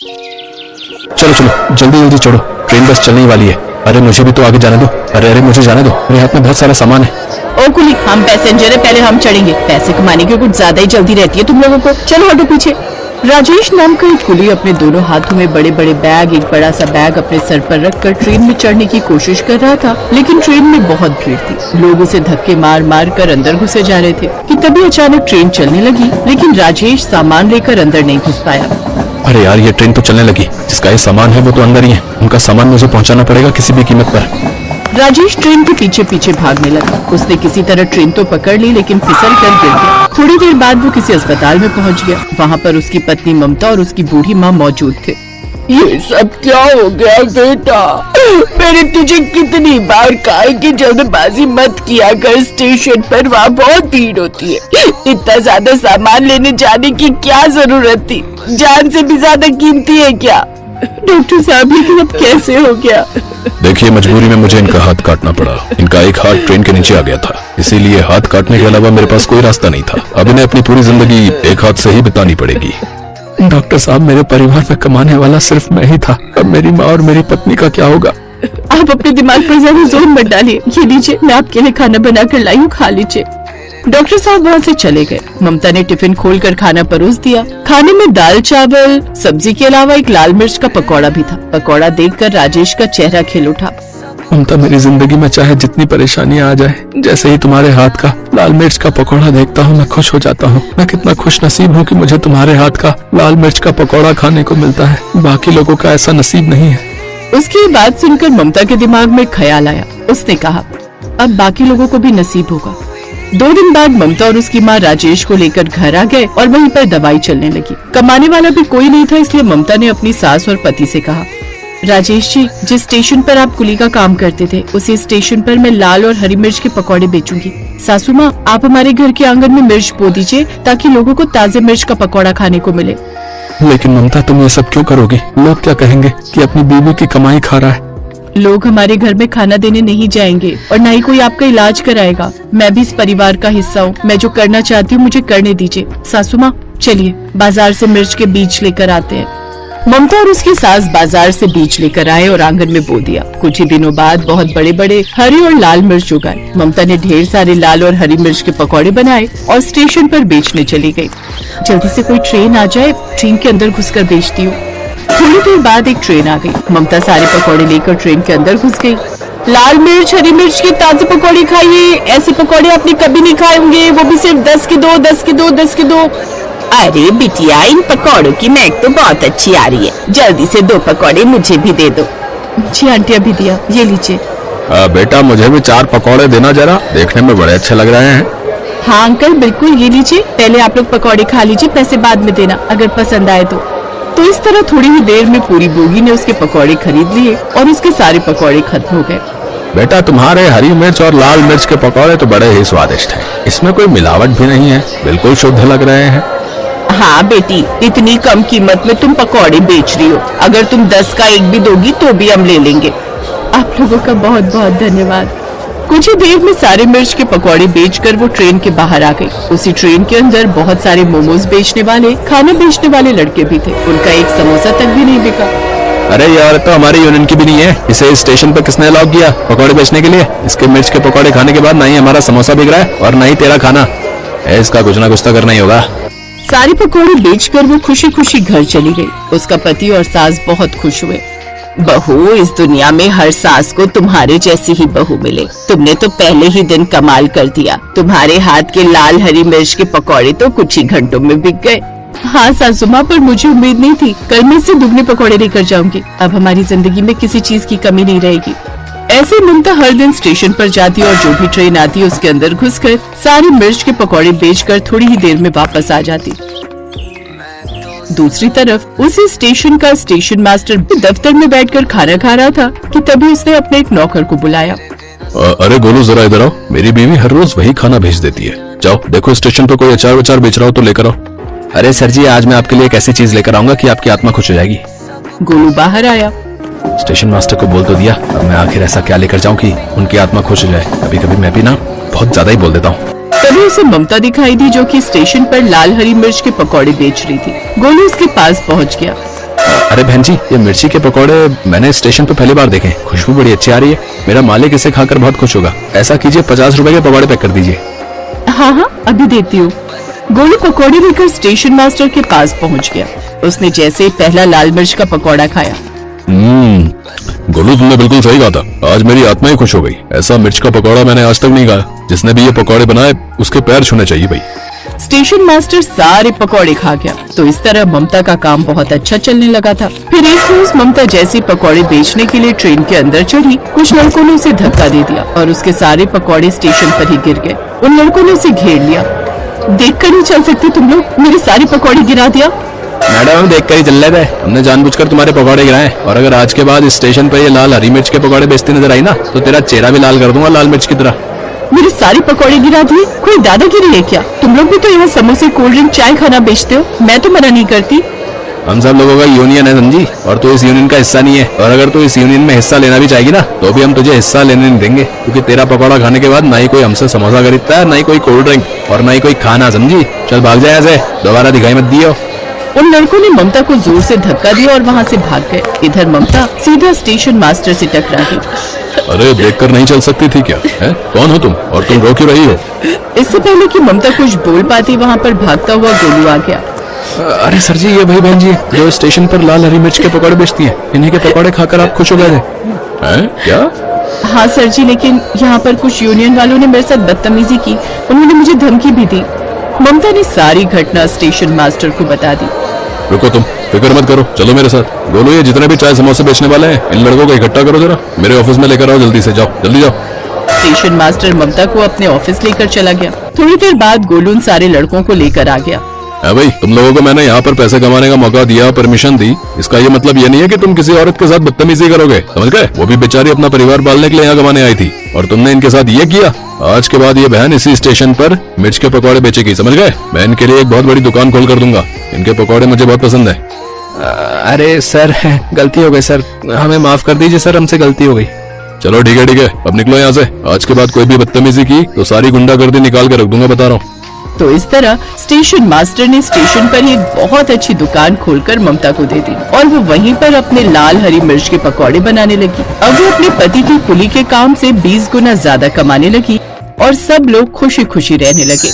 चलो चलो जल्दी जल्दी चढ़ो, ट्रेन बस चलने ही वाली है। अरे मुझे भी तो आगे जाने दो। अरे मुझे जाने दो, मेरे हाथ में बहुत सारा सामान है। ओ कुली, हम पैसेंजर है, पहले हम चढ़ेंगे। पैसे कमाने की कुछ ज्यादा ही जल्दी रहती है तुम लोगों को। चलो हटो पीछे। राजेश नाम का एक कुली अपने दोनों हाथों में बड़े बड़े बैग, एक बड़ा सा बैग अपने सर पर रखकर ट्रेन में चढ़ने की कोशिश कर रहा था, लेकिन ट्रेन में बहुत भीड़ थी। लोग उसे धक्के मार मार कर अंदर घुसे जा रहे थे कि तभी अचानक ट्रेन चलने लगी, लेकिन राजेश सामान लेकर अंदर नहीं घुस पाया। अरे यार, ये ट्रेन तो चलने लगी। जिसका ये सामान है वो तो अंदर ही है। उनका सामान मुझे पहुंचाना पड़ेगा किसी भी कीमत पर। राजेश ट्रेन के पीछे पीछे भागने लगा। उसने किसी तरह ट्रेन तो पकड़ ली, लेकिन फिसल कर गिर गया। थोड़ी देर बाद वो किसी अस्पताल में पहुंच गया। वहाँ पर उसकी पत्नी ममता और उसकी बूढ़ी माँ मौजूद थे। ये सब क्या हो गया बेटा? मैंने तुझे कितनी बार कहा कि जल्दबाजी मत किया कर, स्टेशन पर वहाँ बहुत भीड़ होती है। इतना ज्यादा सामान लेने जाने की क्या जरूरत थी? जान से भी ज्यादा कीमती है क्या? डॉक्टर साहब, लेकिन अब कैसे हो गया? देखिए, मजबूरी में मुझे इनका हाथ काटना पड़ा। इनका एक हाथ ट्रेन के नीचे आ गया था, इसीलिए हाथ काटने के अलावा मेरे पास कोई रास्ता नहीं था। अब इन्हें अपनी पूरी जिंदगी एक हाथ से ही बितानी पड़ेगी। डॉक्टर साहब, मेरे परिवार में कमाने वाला सिर्फ मैं ही था। अब मेरी माँ और मेरी पत्नी का क्या होगा? आप अपने दिमाग पर ज्यादा जोर मत डालिए। ये लीजिए, मैं आपके लिए खाना बना कर लाई हूँ, खा लीजिए। डॉक्टर साहब वहाँ से चले गए। ममता ने टिफिन खोलकर खाना परोस दिया। खाने में दाल चावल सब्जी के अलावा एक लाल मिर्च का पकौड़ा भी था। पकौड़ा देखकर राजेश का चेहरा खिल उठा। ममता, मेरी जिंदगी में चाहे जितनी परेशानियां आ जाए, जैसे ही तुम्हारे हाथ का लाल मिर्च का पकौड़ा देखता हूँ मैं खुश हो जाता हूँ। मैं कितना खुश नसीब हूँ कि मुझे तुम्हारे हाथ का लाल मिर्च का पकौड़ा खाने को मिलता है। बाकी लोगों का ऐसा नसीब नहीं है। उसकी बात सुनकर ममता के दिमाग में ख्याल आया। उसने कहा, अब बाकी लोगों को भी नसीब होगा। 2 दिन बाद ममता और उसकी माँ राजेश को लेकर घर आ गए और वहीं पर दवाई चलने लगी। कमाने वाला भी कोई नहीं था, इसलिए ममता ने अपनी सास और पति से कहा, राजेश जी, जिस स्टेशन पर आप कुली का काम करते थे, उसी स्टेशन पर मैं लाल और हरी मिर्च के पकौड़े बेचूंगी। सासू माँ, आप हमारे घर के आंगन में मिर्च बो दीजिए ताकि लोगों को ताजे मिर्च का पकौड़ा खाने को मिले। लेकिन ममता, तुम ये सब क्यों करोगी? लोग क्या कहेंगे कि अपनी बीवी की कमाई खा रहा है। लोग हमारे घर में खाना देने नहीं जाएंगे और न ही कोई आपका इलाज कराएगा। मैं भी इस परिवार का हिस्सा हूँ। मैं जो करना चाहती हूँ मुझे करने दीजिए। सासू माँ, चलिए बाजार से मिर्च के बीज लेकर आते हैं। ममता और उसकी सास बाजार से बीज लेकर आए और आंगन में बो दिया। कुछ ही दिनों बाद बहुत बड़े बड़े हरी और लाल मिर्च उगाए। ममता ने ढेर सारे लाल और हरी मिर्च के पकौड़े बनाए और स्टेशन पर बेचने चली गई। जल्दी से कोई ट्रेन आ जाए, ट्रेन के अंदर घुसकर बेचती हूँ। थोड़ी देर बाद एक ट्रेन आ गई। ममता सारे पकौड़े लेकर ट्रेन के अंदर घुस गई। लाल मिर्च हरी मिर्च के ताजे पकौड़े खाइए, ऐसे पकौड़े आपने कभी नहीं खाए होंगे, वो भी सिर्फ 10 के 2, 10 के 2, 10 के 2। अरे बिटिया, इन पकौड़ों की महक तो बहुत अच्छी आ रही है। जल्दी से 2 पकौड़े मुझे भी दे दो। जी आंटी, अभी दिया, ये लीजिए। बेटा, मुझे भी 4 पकौड़े देना जरा, देखने में बड़े अच्छे लग रहे हैं। हाँ अंकल, बिल्कुल, ये लीजिए। पहले आप लोग पकौड़े खा लीजिए, पैसे बाद में देना अगर पसंद आए तो। इस तरह थोड़ी ही देर में पूरी बोगी ने उसके पकौड़े खरीद लिए और उसके सारे पकौड़े खत्म हो गए। बेटा, तुम्हारे हरी मिर्च और लाल मिर्च के पकौड़े तो बड़े ही स्वादिष्ट हैं। इसमें कोई मिलावट भी नहीं है, बिल्कुल शुद्ध लग रहे हैं। हाँ बेटी, इतनी कम कीमत में तुम पकौड़े बेच रही हो। अगर तुम 10 का एक भी दोगी तो भी हम ले लेंगे। आप लोगों का बहुत बहुत धन्यवाद। कुछ ही देर में सारे मिर्च के पकौड़े बेचकर वो ट्रेन के बाहर आ गई। उसी ट्रेन के अंदर बहुत सारे मोमोज बेचने वाले, खाना बेचने वाले लड़के भी थे। उनका एक समोसा तक भी नहीं बिका। अरे यार, तो हमारी यूनियन की भी नहीं है। इसे स्टेशन पर किसने अलाउ किया पकौड़े बेचने के लिए? इसके मिर्च के पकौड़े खाने के बाद ना ही हमारा समोसा बिक रहा है और ना ही तेरा खाना। इसका कुछ ना कुछ तो करना ही होगा। सारे पकौड़े बेचकर वो खुशी खुशी घर चली गई। उसका पति और सास बहुत खुश हुए। बहू, इस दुनिया में हर सास को तुम्हारे जैसी ही बहू मिले। तुमने तो पहले ही दिन कमाल कर दिया। तुम्हारे हाथ के लाल हरी मिर्च के पकौड़े तो कुछ ही घंटों में बिक गए। हाँ सासू माँ, पर मुझे उम्मीद नहीं थी। कल मैं इससे दुगने पकौड़े लेकर जाऊंगी। अब हमारी जिंदगी में किसी चीज की कमी नहीं रहेगी। ऐसे ममता हर दिन स्टेशन पर जाती और जो भी ट्रेन आती उसके अंदर घुसकर सारे मिर्च के पकौड़े बेचकर थोड़ी ही देर में वापस आ जाती। दूसरी तरफ उसी स्टेशन का स्टेशन मास्टर दफ्तर में बैठकर खाना खा रहा था कि तभी उसने अपने एक नौकर को बुलाया। अरे गोलू, जरा इधर आओ। मेरी बीवी हर रोज वही खाना भेज देती है। जाओ देखो, स्टेशन पर कोई अचार वचार बेच रहा हो तो लेकर आओ। अरे सर जी, आज मैं आपके लिए एक ऐसी चीज लेकर आऊंगा कि आपकी आत्मा खुश हो जाएगी। गोलू बाहर आया। स्टेशन मास्टर को बोल तो दिया, अब मैं आखिर ऐसा क्या लेकर जाऊं कि उनकी आत्मा खुश हो जाए। कभी कभी मैं भी ना बहुत ज्यादा ही बोल देता हूँ। तभी उसे ममता दिखाई दी जो कि स्टेशन पर लाल हरी मिर्च के पकौड़े बेच रही थी। गोलू उसके पास पहुंच गया। अरे बहन जी, ये मिर्ची के पकौड़े मैंने स्टेशन पे पहली बार देखे हैं। खुशबू बड़ी अच्छी आ रही है। मेरा मालिक इसे खाकर बहुत खुश होगा। ऐसा कीजिए 50 रुपए के पकौड़े पैक कर दीजिए। हाँ हाँ, अभी देती हूँ। गोलू पकौड़े लेकर स्टेशन मास्टर के पास पहुँच गया। उसने जैसे ही पहला लाल मिर्च का पकौड़ा खाया, गोलू तुमने बिल्कुल सही कहा था। आज मेरी आत्मा ही खुश हो गई। ऐसा मिर्च का पकौड़ा मैंने आज तक नहीं खाया। जिसने भी ये पकौड़े बनाए उसके पैर छूने चाहिए भाई। स्टेशन मास्टर सारे पकौड़े खा गया। तो इस तरह ममता का काम बहुत अच्छा चलने लगा था। फिर एक रोज ममता जैसे पकौड़े बेचने के लिए ट्रेन के अंदर चढ़ी, कुछ लड़कों ने उसे धक्का दे दिया और उसके सारे पकौड़े स्टेशन पर ही गिर गए। उन लड़कों ने उसे घेर लिया। देखकर नहीं चल सकते तुम लोग, मेरे सारे पकौड़े गिरा दिया। मैडम हम देख कर ही चल रहे थे। हमने जानबूझकर तुम्हारे पकौड़े गिराए और अगर आज के बाद इस स्टेशन पर ये लाल हरी मिर्च के पकौड़े बेचती नजर आई ना तो तेरा चेहरा भी लाल कर दूंगा लाल मिर्च की तरह। मेरे सारे पकौड़े गिरा दिए, कोई दादागिरी है क्या? तुम लोग भी तो यहाँ समोसे, कोल्ड ड्रिंक, चाय खाना बेचते हो। मैं तो मना नहीं करती। हम सब लोगों का यूनियन है समझी, और तू इस यूनियन का हिस्सा नहीं है। और अगर तू इस यूनियन में हिस्सा लेना भी चाहेगी ना तो भी हम तुझे हिस्सा लेने नहीं देंगे, क्योंकि तेरा पकौड़ा खाने के बाद ना ही कोई हमसे समोसा खरीदता है, ना ही कोई कोल्ड ड्रिंक और ना ही कोई खाना, समझी। चल भाग जाए ऐसे, दोबारा दिखाई मत दियो। उन लड़कों ने ममता को जोर से धक्का दिया और वहाँ से भाग गए। इधर ममता सीधा स्टेशन मास्टर से टकरा गई। अरे देखकर नहीं चल सकती थी क्या? है? कौन हो तुम और तुम रो क्यों रही हो? इससे पहले कि ममता कुछ बोल पाती, वहाँ पर भागता हुआ गोलू आ गया। अरे सर जी, ये भाई बहन जी जो स्टेशन पर लाल हरी मिर्च के पकौड़े बेचती हैं, इन्हीं के पकौड़े खाकर आप खुश हो गए थे? हैं? क्या? हाँ सर जी, लेकिन यहाँ पर कुछ यूनियन वालों ने मेरे साथ बदतमीजी की। उन्होंने मुझे धमकी भी दी। ममता ने सारी घटना स्टेशन मास्टर को बता दी। रुको, तुम फिक्र मत करो, चलो मेरे साथ। बोलो ये जितने भी चाय समोसे बेचने वाले हैं इन लड़कों को इकट्ठा करो, जरा मेरे ऑफिस में लेकर आओ। जल्दी से जाओ, जल्दी जाओ। स्टेशन मास्टर ममता को अपने ऑफिस लेकर चला गया। थोड़ी देर बाद गोलू उन सारे लड़कों को लेकर आ गया। भाई तुम लोगों को मैंने यहाँ पर पैसे कमाने का मौका दिया, परमिशन दी, इसका ये मतलब ये नहीं है कि तुम किसी औरत के साथ बदतमीजी करोगे, समझ गए? वो भी बेचारी अपना परिवार पालने के लिए यहाँ कमाने आई थी और तुमने इनके साथ ये किया। आज के बाद ये बहन इसी स्टेशन पर मिर्च के पकौड़े बेचेगी, समझ गए? मैं इनके लिए एक बहुत बड़ी दुकान खोल कर दूंगा। इनके पकौड़े मुझे बहुत पसंद है। अरे सर, गलती हो गई सर, हमें माफ कर दीजिए सर, हमसे गलती हो गई। चलो ठीक है, अब निकलो यहाँ से। आज के बाद कोई भी बदतमीजी की तो सारी गुंडागर्दी निकाल के रख दूंगा, बता रहा हूँ। तो इस तरह स्टेशन मास्टर ने स्टेशन पर एक बहुत अच्छी दुकान खोलकर ममता को दे दी और वो वहीं पर अपने लाल हरी मिर्च के पकौड़े बनाने लगी। अब वो अपने पति की कुली के काम से 20 गुना ज्यादा कमाने लगी और सब लोग खुशी खुशी रहने लगे।